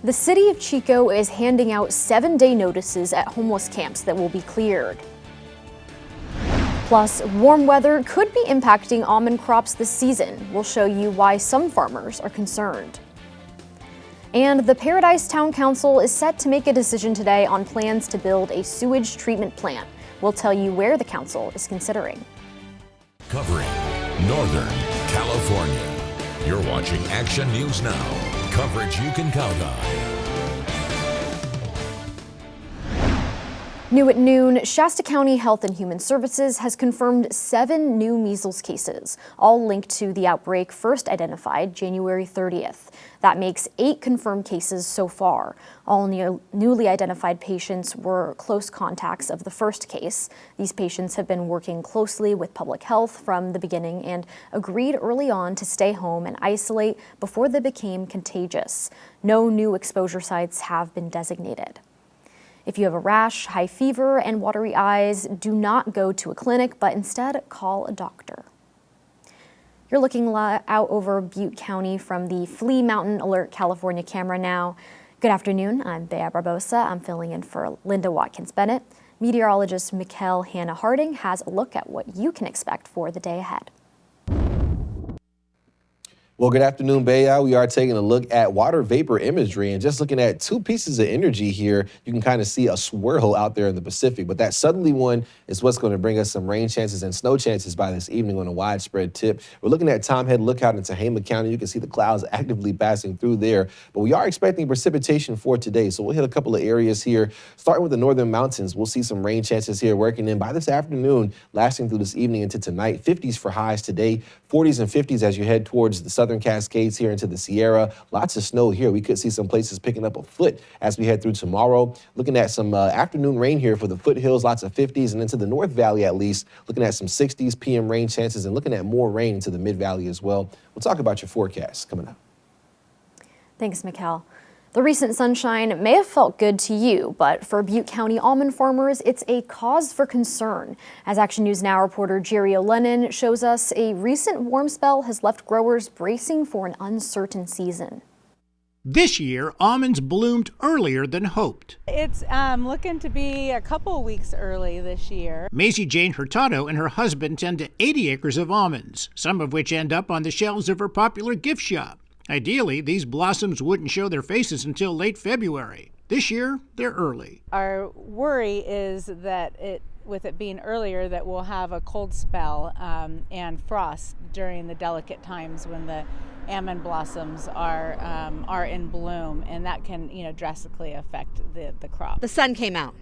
The city of Chico is handing out 7-day notices at homeless camps that will be cleared. Plus, warm weather could be impacting almond crops this season. We'll show you why some farmers are concerned. And the Paradise Town Council is set to make a decision today on plans to build a sewage treatment plant. We'll tell you where the council is considering. Covering Northern California. You're watching Action News Now. Coverage you can count on. New at noon, Shasta County Health and Human Services has confirmed 7 new measles cases, all linked to the outbreak first identified January 30th. That makes 8 confirmed cases so far. All newly identified patients were close contacts of the first case. These patients have been working closely with public health from the beginning and agreed early on to stay home and isolate before they became contagious. No new exposure sites have been designated. If you have a rash, high fever, and watery eyes, do not go to a clinic, but instead call a doctor. You're looking out over Butte County from the Flea Mountain Alert California camera now. Good afternoon, I'm Bea Barbosa. I'm filling in for Linda Watkins-Bennett. Meteorologist Mikkel Hannah Harding has a look at what you can expect for the day ahead. Well, good afternoon, Bea. We are taking a look at water vapor imagery and just looking at 2 pieces of energy here. You can kind of see a swirl out there in the Pacific, but that southerly one is what's going to bring us some rain chances and snow chances by this evening on a widespread tip. We're looking at Tom Head Lookout in Tehama County. You can see the clouds actively passing through there, but we are expecting precipitation for today. So we'll hit a couple of areas here, starting with the northern mountains. We'll see some rain chances here working in by this afternoon, lasting through this evening into tonight. 50s for highs today, 40s and 50s as you head towards the southern Cascades here into the Sierra. Lots of snow here. We could see some places picking up a foot as we head through tomorrow. Looking at some afternoon rain here for the foothills, lots of 50s, and into the North Valley at least, looking at some 60s PM rain chances and looking at more rain into the Mid Valley as well. We'll talk about your forecast coming up. Thanks, Mikkel. The recent sunshine may have felt good to you, but for Butte County almond farmers, it's a cause for concern. As Action News Now reporter Jerry O'Lennon shows us, a recent warm spell has left growers bracing for an uncertain season. This year, almonds bloomed earlier than hoped. It's looking to be a couple weeks early this year. Maisie Jane Hurtado and her husband tend to 80 acres of almonds, some of which end up on the shelves of her popular gift shop. Ideally, these blossoms wouldn't show their faces until late February. This year, they're early. Our worry is that with it being earlier, that we'll have a cold spell and frost during the delicate times when the almond blossoms are in bloom, and that can, drastically affect the crop. The sun came out.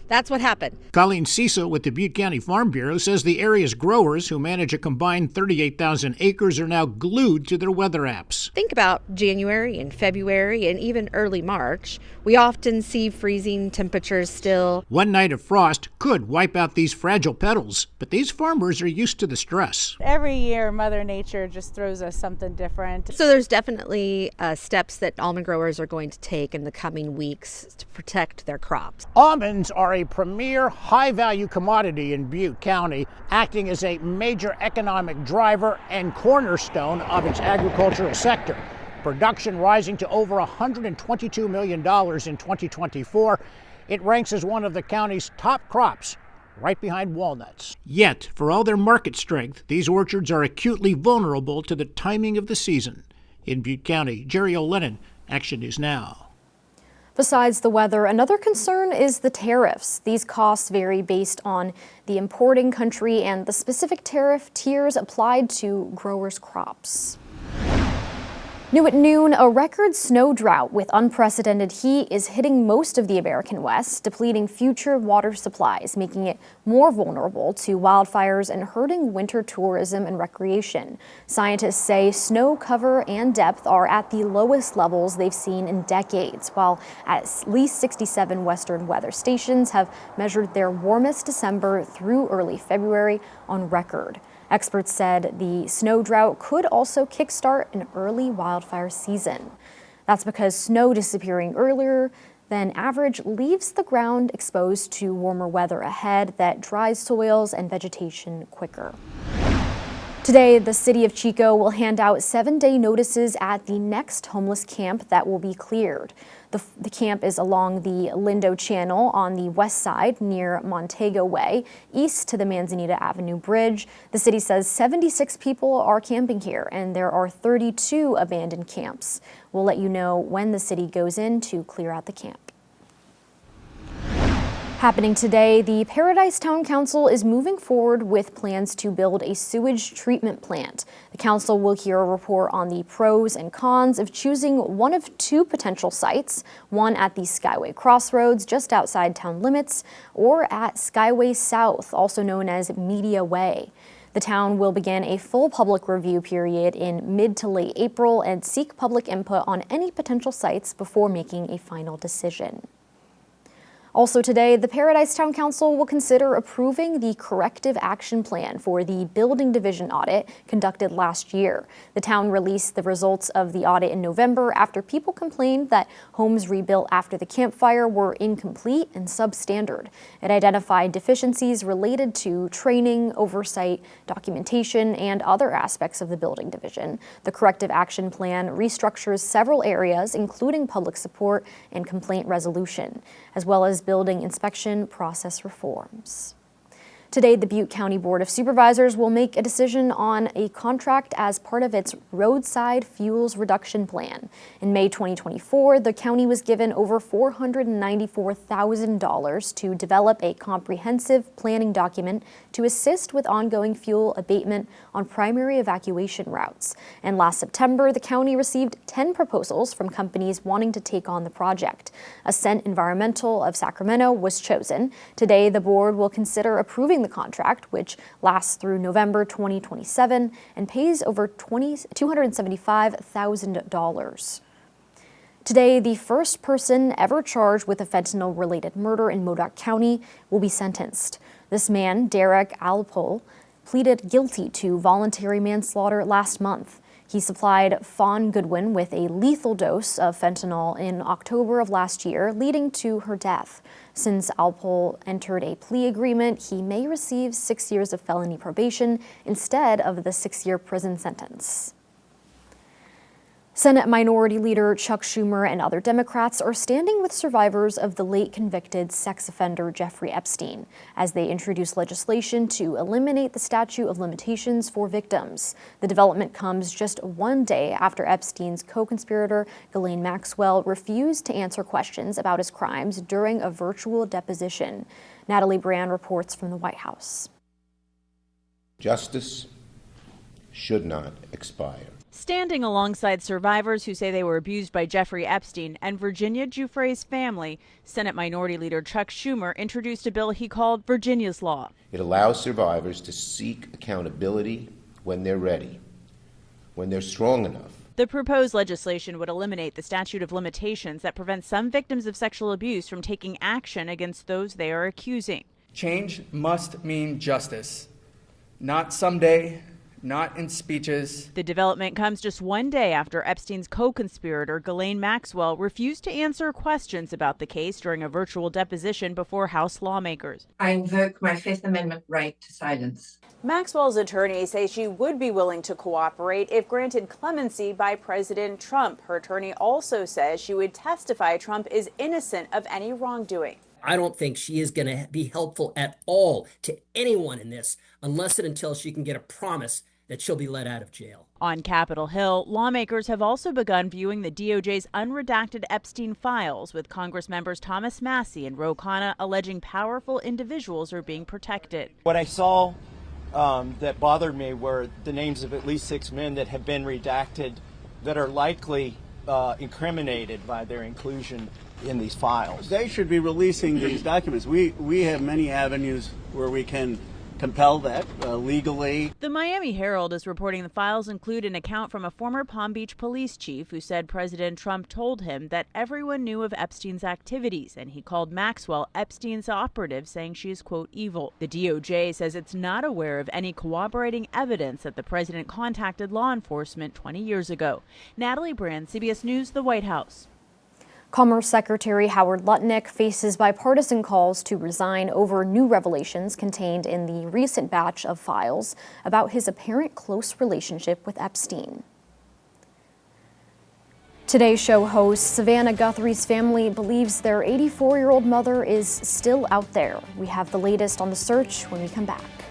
That's what happened. Colleen Cecil with the Butte County Farm Bureau says the area's growers, who manage a combined 38,000 acres, are now glued to their weather apps. Think about January and February and even early March. We often see freezing temperatures still. One night of frost could wipe out these fragile petals, but these farmers are used to the stress. Every year, Mother Nature just throws us something different. So there's definitely steps that almond growers are going to take in the coming weeks to protect their crops. Almonds are a premier high-value commodity in Butte County, acting as a major economic driver and cornerstone of its agricultural sector. Production rising to over $122 million in 2024. It ranks as one of the county's top crops, right behind walnuts. Yet, for all their market strength, these orchards are acutely vulnerable to the timing of the season. In Butte County, Jerry O'Lennon, Action News Now. Besides the weather, another concern is the tariffs. These costs vary based on the importing country and the specific tariff tiers applied to growers' crops. New at noon, a record snow drought with unprecedented heat is hitting most of the American West, depleting future water supplies, making it more vulnerable to wildfires and hurting winter tourism and recreation. Scientists say snow cover and depth are at the lowest levels they've seen in decades, while at least 67 Western weather stations have measured their warmest December through early February on record. Experts said the snow drought could also kickstart an early wildfire season. That's because snow disappearing earlier than average leaves the ground exposed to warmer weather ahead that dries soils and vegetation quicker. Today, the city of Chico will hand out 7-day notices at the next homeless camp that will be cleared. The camp is along the Lindo Channel on the west side near Montego Way, east to the Manzanita Avenue Bridge. The city says 76 people are camping here, and there are 32 abandoned camps. We'll let you know when the city goes in to clear out the camp. Happening today, the Paradise Town Council is moving forward with plans to build a sewage treatment plant. The council will hear a report on the pros and cons of choosing one of two potential sites, one at the Skyway Crossroads just outside town limits, or at Skyway South, also known as Media Way. The town will begin a full public review period in mid to late April and seek public input on any potential sites before making a final decision. Also today, the Paradise Town Council will consider approving the corrective action plan for the building division audit conducted last year. The town released the results of the audit in November after people complained that homes rebuilt after the campfire were incomplete and substandard. It identified deficiencies related to training, oversight, documentation, and other aspects of the building division. The corrective action plan restructures several areas, including public support and complaint resolution, as well as building inspection process reforms. Today, the Butte County Board of Supervisors will make a decision on a contract as part of its roadside fuels reduction plan. In May 2024, the county was given over $494,000 to develop a comprehensive planning document to assist with ongoing fuel abatement on primary evacuation routes. And last September, the county received 10 proposals from companies wanting to take on the project. Ascent Environmental of Sacramento was chosen. Today, the board will consider approving the contract, which lasts through November 2027 and pays over $275,000. Today, the first person ever charged with a fentanyl-related murder in Modoc County will be sentenced. This man, Derek Alpole, pleaded guilty to voluntary manslaughter last month. He supplied Fawn Goodwin with a lethal dose of fentanyl in October of last year, leading to her death. Since Alpole entered a plea agreement, he may receive 6 years of felony probation instead of the 6-year prison sentence. Senate Minority Leader Chuck Schumer and other Democrats are standing with survivors of the late convicted sex offender Jeffrey Epstein as they introduce legislation to eliminate the statute of limitations for victims. The development comes just one day after Epstein's co-conspirator Ghislaine Maxwell refused to answer questions about his crimes during a virtual deposition. Natalie Brand reports from the White House. Justice should not expire. Standing alongside survivors who say they were abused by Jeffrey Epstein and Virginia Giuffre's family, Senate Minority Leader Chuck Schumer introduced a bill he called Virginia's Law. It allows survivors to seek accountability when they're ready, when they're strong enough. The proposed legislation would eliminate the statute of limitations that prevents some victims of sexual abuse from taking action against those they are accusing. Change must mean justice, not someday, not in speeches. The development comes just one day after Epstein's co-conspirator Ghislaine Maxwell refused to answer questions about the case during a virtual deposition before House lawmakers. I invoke my Fifth Amendment right to silence. Maxwell's attorneys say she would be willing to cooperate if granted clemency by President Trump. Her attorney also says she would testify Trump is innocent of any wrongdoing. I don't think she is going to be helpful at all to anyone in this unless and until she can get a promise that she'll be let out of jail. On Capitol Hill, lawmakers have also begun viewing the DOJ's unredacted Epstein files, with Congress members Thomas Massey and Ro Khanna alleging powerful individuals are being protected. What I saw that bothered me were the names of at least 6 men that have been redacted that are likely incriminated by their inclusion in these files. They should be releasing these documents. We have many avenues where we can compel that legally. The Miami Herald is reporting the files include an account from a former Palm Beach police chief who said President Trump told him that everyone knew of Epstein's activities, and he called Maxwell Epstein's operative, saying she is, quote, evil. The DOJ says it's not aware of any corroborating evidence that the president contacted law enforcement 20 years ago. Natalie Brand, CBS News, the White House. Commerce Secretary Howard Lutnick faces bipartisan calls to resign over new revelations contained in the recent batch of files about his apparent close relationship with Epstein. Today's show host Savannah Guthrie's family believes their 84-year-old mother is still out there. We have the latest on the search when we come back.